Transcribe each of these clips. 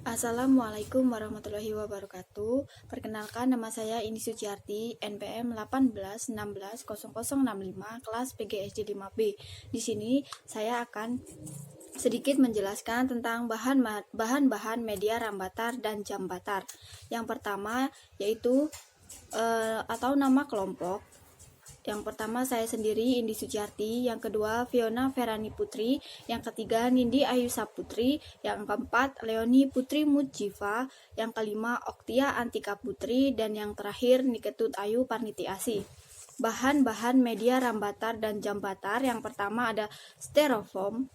Assalamualaikum warahmatullahi wabarakatuh. Perkenalkan, nama saya Indi Suciarti, NPM 18160065, kelas PGSD 5B. Di sini saya akan sedikit menjelaskan tentang bahan-bahan media rambatar dan jambatar. Yang pertama yaitu atau nama kelompok. Yang pertama saya sendiri, Indi Suciarti. Yang kedua, Fiona Ferani Putri. Yang ketiga, Nindi Ayu Saputri. Yang keempat, Leoni Putri Mujiva. Yang kelima, Oktia Antika Putri. Dan yang terakhir, Niketut Ayu Parnitiasi. Bahan-bahan media rambatar dan jambatar. Yang pertama ada styrofoam,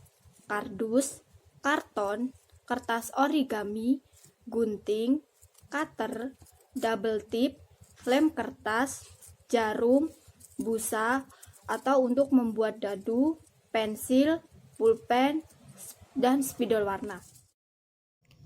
kardus, karton, kertas origami, gunting, cutter, double tip, lem kertas, jarum, busa, atau untuk membuat dadu, pensil, pulpen, dan spidol warna.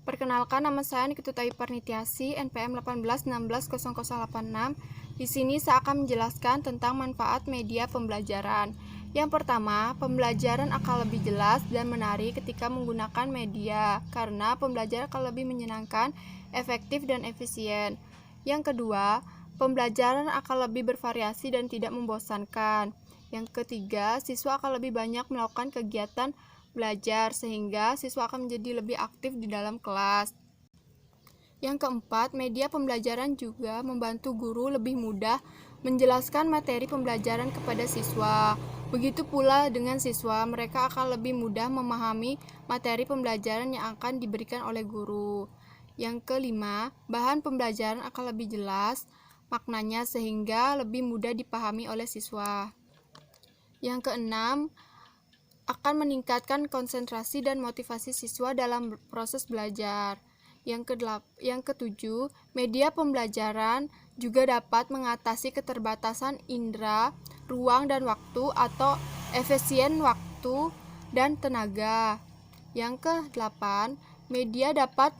Perkenalkan, nama saya Niketut Ayu Parnitiasi, NPM 18160086. Di sini saya akan menjelaskan tentang manfaat media pembelajaran. Yang pertama, pembelajaran akan lebih jelas dan menarik ketika menggunakan media, karena pembelajaran akan lebih menyenangkan, efektif, dan efisien. Yang kedua, pembelajaran akan lebih bervariasi dan tidak membosankan. Yang ketiga, siswa akan lebih banyak melakukan kegiatan belajar sehingga siswa akan menjadi lebih aktif di dalam kelas. Yang keempat, media pembelajaran juga membantu guru lebih mudah menjelaskan materi pembelajaran kepada siswa. Begitu pula dengan siswa, mereka akan lebih mudah memahami materi pembelajaran yang akan diberikan oleh guru. Yang kelima, bahan pembelajaran akan lebih jelas maknanya sehingga lebih mudah dipahami oleh siswa. Yang keenam, akan meningkatkan konsentrasi dan motivasi siswa dalam proses belajar. Yang ketujuh, media pembelajaran juga dapat mengatasi keterbatasan indera, ruang dan waktu atau efisien waktu dan tenaga. Yang kedelapan, media dapat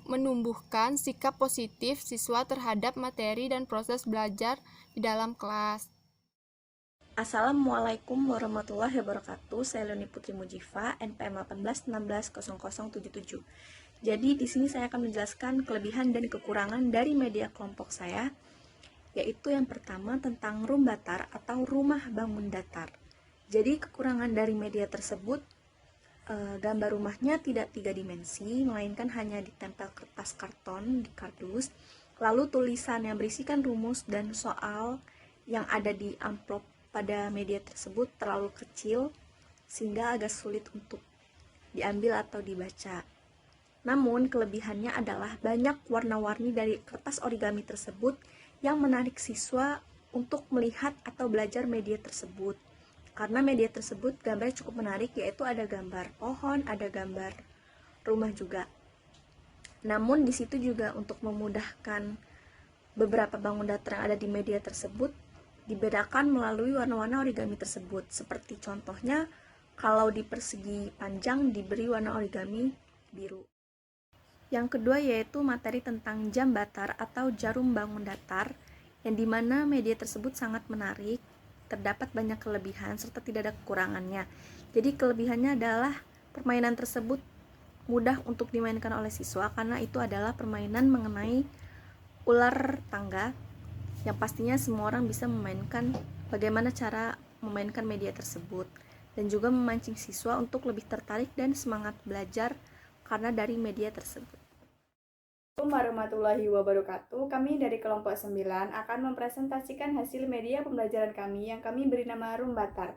menumbuhkan sikap positif siswa terhadap materi dan proses belajar di dalam kelas. Assalamualaikum warahmatullahi wabarakatuh. Saya Leoni Putri Mujiva, NPM 18160077. Jadi di sini saya akan menjelaskan kelebihan dan kekurangan dari media kelompok saya, yaitu yang pertama tentang rumbatar atau rumah bangun datar. Jadi kekurangan dari media tersebut, gambar rumahnya tidak 3 dimensi, melainkan hanya ditempel kertas karton di kardus, lalu tulisan yang berisikan rumus dan soal yang ada di amplop pada media tersebut terlalu kecil sehingga agak sulit untuk diambil atau dibaca. Namun kelebihannya adalah banyak warna-warni dari kertas origami tersebut yang menarik siswa untuk melihat atau belajar media tersebut. Karena media tersebut gambarnya cukup menarik, yaitu ada gambar pohon, ada gambar rumah juga. Namun di situ juga untuk memudahkan beberapa bangun datar yang ada di media tersebut dibedakan melalui warna-warna origami tersebut. Seperti contohnya, kalau di persegi panjang diberi warna origami biru. Yang kedua yaitu materi tentang jambatar atau jarum bangun datar, yang dimana media tersebut sangat menarik, terdapat banyak kelebihan serta tidak ada kekurangannya. Jadi kelebihannya adalah permainan tersebut mudah untuk dimainkan oleh siswa karena itu adalah permainan mengenai ular tangga, yang pastinya semua orang bisa memainkan bagaimana cara memainkan media tersebut, dan juga memancing siswa untuk lebih tertarik dan semangat belajar karena dari media tersebut. Assalamualaikum warahmatullahi wabarakatuh. Kami dari kelompok 9 akan mempresentasikan hasil media pembelajaran kami yang kami beri nama Rumbatar,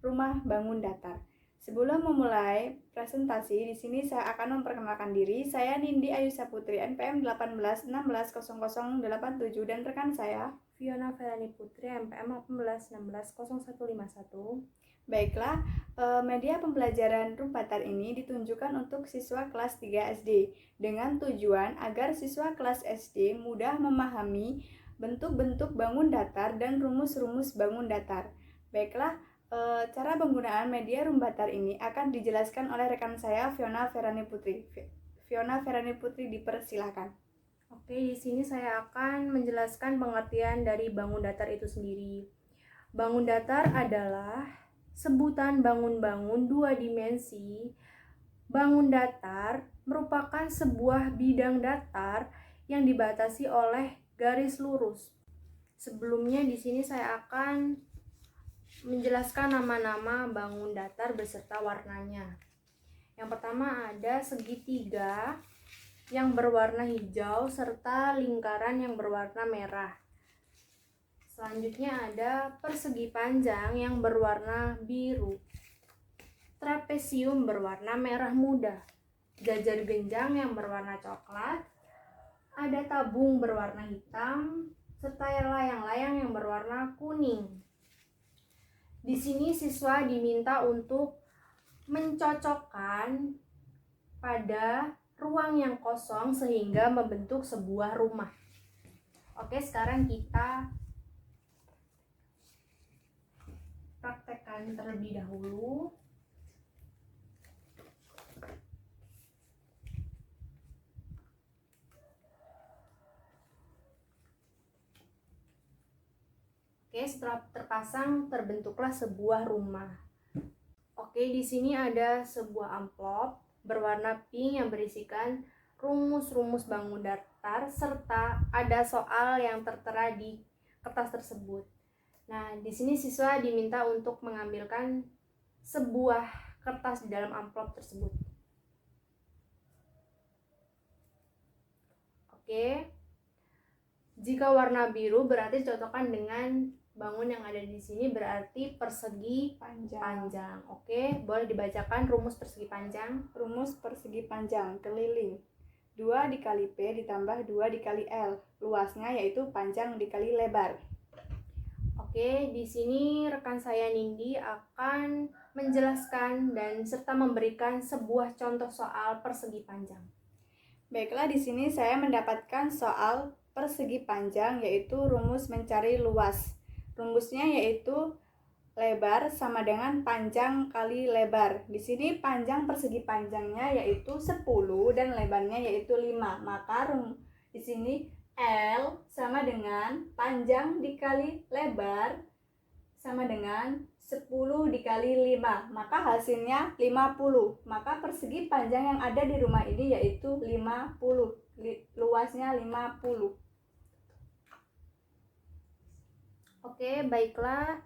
Rumah Bangun Datar. Sebelum memulai presentasi, di sini saya akan memperkenalkan diri. Saya Nindi Ayu Saputri, NPM 18160087, dan rekan saya Fiona Ferani Putri, NPM 18160151. Baiklah, media pembelajaran Rumbatar ini ditunjukkan untuk siswa kelas 3 SD dengan tujuan agar siswa kelas SD mudah memahami bentuk-bentuk bangun datar dan rumus-rumus bangun datar. Baiklah, cara penggunaan media Rumbatar ini akan dijelaskan oleh rekan saya Fiona Ferani Putri. Fiona Ferani Putri, dipersilahkan. Oke, di sini saya akan menjelaskan pengertian dari bangun datar itu sendiri. Bangun datar adalah sebutan bangun-bangun dua dimensi Bangun datar merupakan sebuah bidang datar yang dibatasi oleh garis lurus. Sebelumnya di sini saya akan menjelaskan nama-nama bangun datar beserta warnanya. Yang pertama ada segitiga yang berwarna hijau serta lingkaran yang berwarna merah. Selanjutnya ada persegi panjang yang berwarna biru. Trapesium berwarna merah muda. Jajar genjang yang berwarna coklat. Ada tabung berwarna hitam serta layang-layang yang berwarna kuning. Di sini siswa diminta untuk mencocokkan pada ruang yang kosong sehingga membentuk sebuah rumah. Oke, sekarang kita praktekkan terlebih dahulu. Oke, setelah terpasang terbentuklah sebuah rumah. Oke, di sini ada sebuah amplop berwarna pink yang berisikan rumus-rumus bangun datar serta ada soal yang tertera di kertas tersebut. Nah, di sini siswa diminta untuk mengambilkan sebuah kertas di dalam amplop tersebut. Oke. Jika warna biru berarti cocokkan dengan bangun yang ada di sini, berarti persegi panjang. Oke, boleh dibacakan rumus persegi panjang. Rumus persegi panjang keliling 2 dikali P ditambah 2 dikali L. Luasnya yaitu panjang dikali lebar. Oke, di sini rekan saya Nindi akan menjelaskan dan serta memberikan sebuah contoh soal persegi panjang. Baiklah, di sini saya mendapatkan soal persegi panjang yaitu rumus mencari luas. Rumusnya yaitu lebar sama dengan panjang kali lebar. Di sini panjang persegi panjangnya yaitu 10 dan lebarnya yaitu 5. Maka di sini L sama dengan panjang dikali lebar sama dengan 10 dikali 5. Maka hasilnya 50. Maka persegi panjang yang ada di rumah ini yaitu 50. Luasnya 50. Oke, baiklah.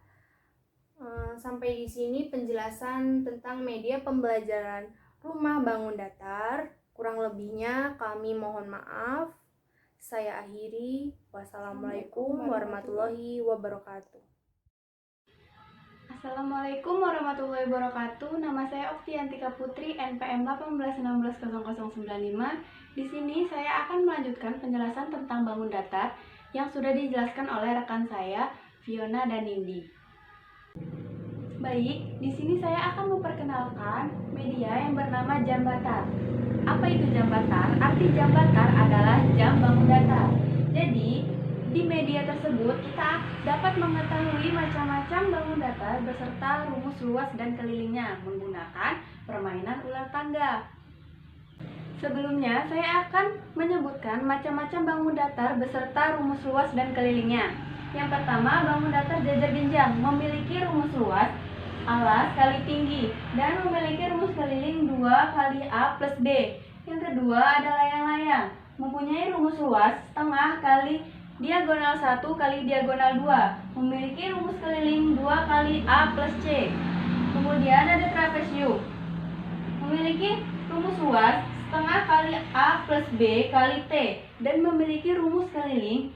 Sampai di sini penjelasan tentang media pembelajaran rumah bangun datar. Kurang lebihnya kami mohon maaf. Saya akhiri. Wassalamualaikum warahmatullahi wabarakatuh. Assalamualaikum warahmatullahi wabarakatuh. Nama saya Oktiantika Putri, NPM 18160095. Di sini saya akan melanjutkan penjelasan tentang bangun datar yang sudah dijelaskan oleh rekan saya, Fiona dan Nindi. Baik, di sini saya akan memperkenalkan media yang bernama jambatan. Apa itu jambatan? Arti jambatan adalah jam bangun datar. Jadi, di media tersebut kita dapat mengetahui macam-macam bangun datar beserta rumus luas dan kelilingnya menggunakan permainan ular tangga. Sebelumnya, saya akan menyebutkan macam-macam bangun datar beserta rumus luas dan kelilingnya. Yang pertama, bangun datar jajar genjang memiliki rumus luas alas kali tinggi dan memiliki rumus keliling 2 kali A plus B. Yang kedua, ada layang-layang mempunyai rumus luas setengah kali diagonal 1 kali diagonal 2, memiliki rumus keliling 2 kali A plus C. Kemudian ada trapesium memiliki rumus luas setengah kali A plus B kali T dan memiliki rumus keliling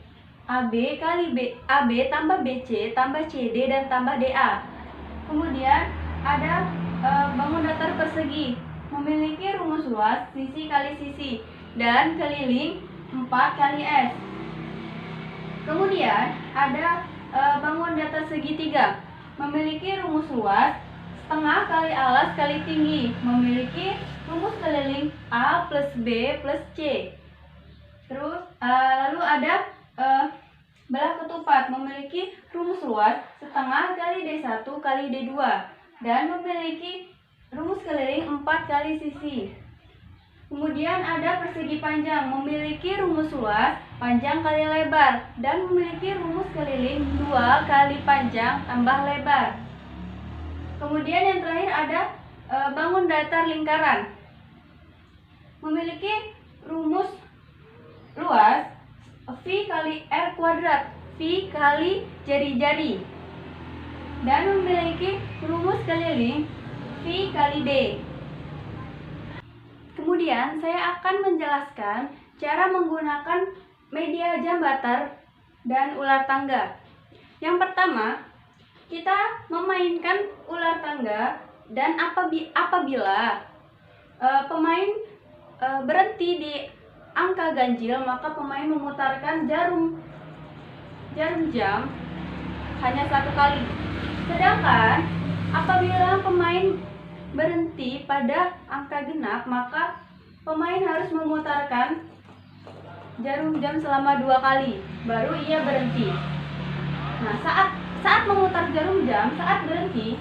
AB kali AB tambah BC tambah CD dan tambah DA. Kemudian ada bangun datar persegi memiliki rumus luas sisi kali sisi dan keliling 4 kali S. Kemudian ada bangun datar segitiga memiliki rumus luas setengah kali alas kali tinggi, memiliki rumus keliling A plus B plus C. Terus lalu ada belah ketupat memiliki rumus luas setengah kali D1 kali D2 dan memiliki rumus keliling 4 kali sisi. Kemudian ada persegi panjang memiliki rumus luas panjang kali lebar dan memiliki rumus keliling 2 kali panjang tambah lebar. Kemudian yang terakhir ada bangun datar lingkaran memiliki rumus luas V kali R kuadrat, V kali jari-jari, dan memiliki rumus keliling V kali D. Kemudian saya akan menjelaskan cara menggunakan media jambatar dan ular tangga. Yang pertama, kita memainkan ular tangga, dan apabila pemain berhenti di angka ganjil, maka pemain memutarkan jarum jam hanya 1 kali. Sedangkan apabila pemain berhenti pada angka genap, maka pemain harus memutarkan jarum jam selama 2 kali, baru ia berhenti. Nah, saat memutar jarum jam, saat berhenti,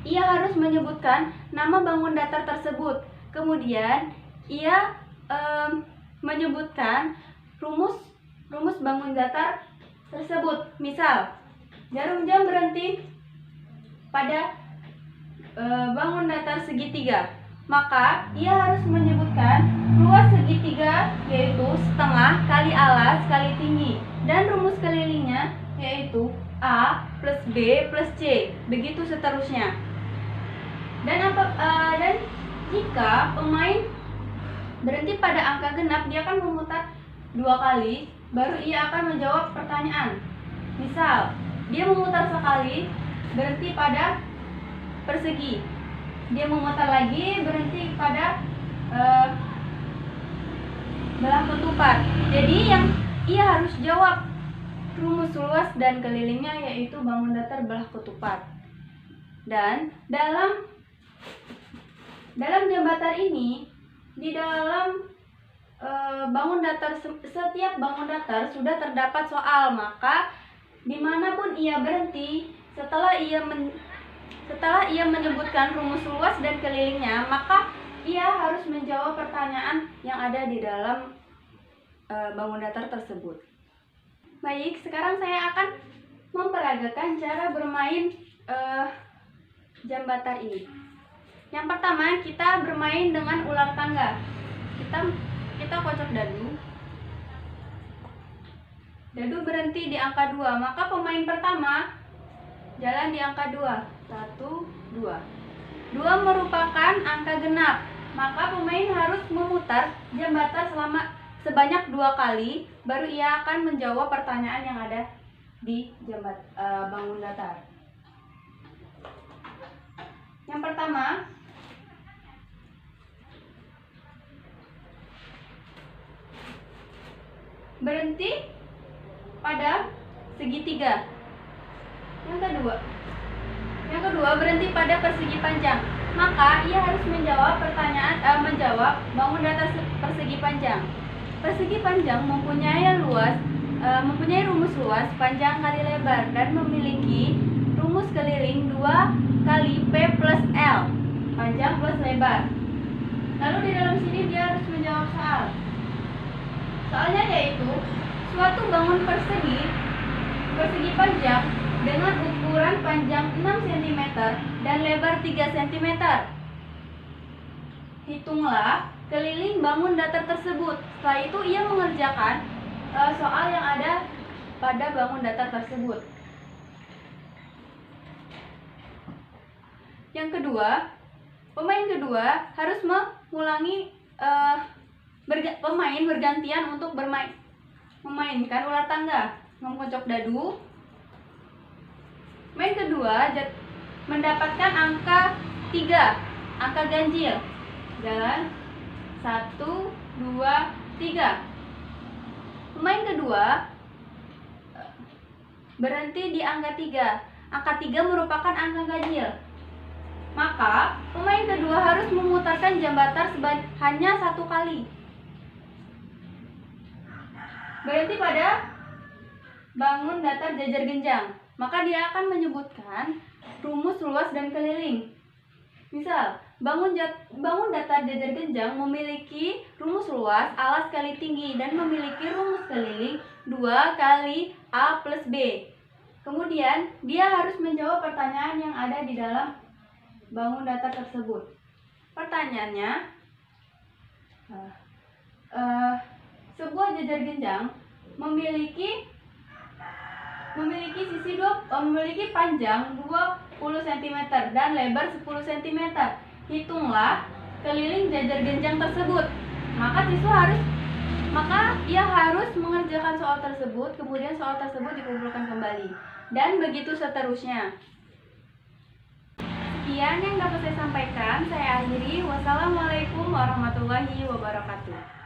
ia harus menyebutkan nama bangun datar tersebut. Kemudian ia menyebutkan rumus bangun datar tersebut. Misal, jarum jam berhenti pada bangun datar segitiga, maka ia harus menyebutkan luas segitiga yaitu setengah kali alas kali tinggi, dan rumus kelilingnya yaitu A plus B plus C, begitu seterusnya. Dan jika pemain berhenti pada angka genap, dia akan memutar 2 kali, baru ia akan menjawab pertanyaan. Misal, dia memutar sekali, berhenti pada persegi, dia memutar lagi, berhenti pada belah ketupat. Jadi yang ia harus jawab rumus luas dan kelilingnya yaitu bangun datar belah ketupat. Dan dalam jambatar ini, di dalam bangun datar, setiap bangun datar sudah terdapat soal, maka dimanapun ia berhenti setelah ia menyebutkan rumus luas dan kelilingnya, maka ia harus menjawab pertanyaan yang ada di dalam bangun datar tersebut. Baik, sekarang saya akan memperagakan cara bermain jambatar ini. Yang pertama, kita bermain dengan ular tangga. Kita kocok dadu. Dadu berhenti di angka 2, maka pemain pertama jalan di angka 2. 1, 2. 2 merupakan angka genap, maka pemain harus memutar jambatar sebanyak 2 kali, baru ia akan menjawab pertanyaan yang ada di bangun datar. Yang pertama, berhenti pada segitiga. Yang kedua berhenti pada persegi panjang. Maka ia harus menjawab bangun datar persegi panjang. Persegi panjang mempunyai rumus luas panjang kali lebar dan memiliki rumus keliling 2 kali P plus L, panjang plus lebar. Lalu di dalam sini dia harus menjawab soal. Soalnya yaitu suatu bangun persegi panjang dengan ukuran panjang 6 cm dan lebar 3 cm. Hitunglah keliling bangun datar tersebut. Setelah itu ia mengerjakan soal yang ada pada bangun datar tersebut. Yang kedua, pemain kedua harus mengulangi pemain bergantian untuk memainkan ular tangga, mengkocok dadu. Pemain kedua mendapatkan angka 3, angka ganjil. Jalan 1, 2, 3. Pemain kedua berhenti di angka 3. Angka 3 merupakan angka ganjil. Maka pemain kedua harus memutarkan jambatar hanya 1 kali. Berhenti pada bangun datar jajar genjang, maka dia akan menyebutkan rumus luas dan keliling. Misal, bangun datar jajar genjang memiliki rumus luas alas kali tinggi dan memiliki rumus keliling 2 kali A plus B. Kemudian, dia harus menjawab pertanyaan yang ada di dalam bangun datar tersebut. Pertanyaannya, Sebuah jajar genjang memiliki panjang 20 cm dan lebar 10 cm. Hitunglah keliling jajar genjang tersebut. Maka ia harus mengerjakan soal tersebut, kemudian soal tersebut dikumpulkan kembali. Dan begitu seterusnya. Sekian yang dapat saya sampaikan. Saya akhiri. Wassalamualaikum warahmatullahi wabarakatuh.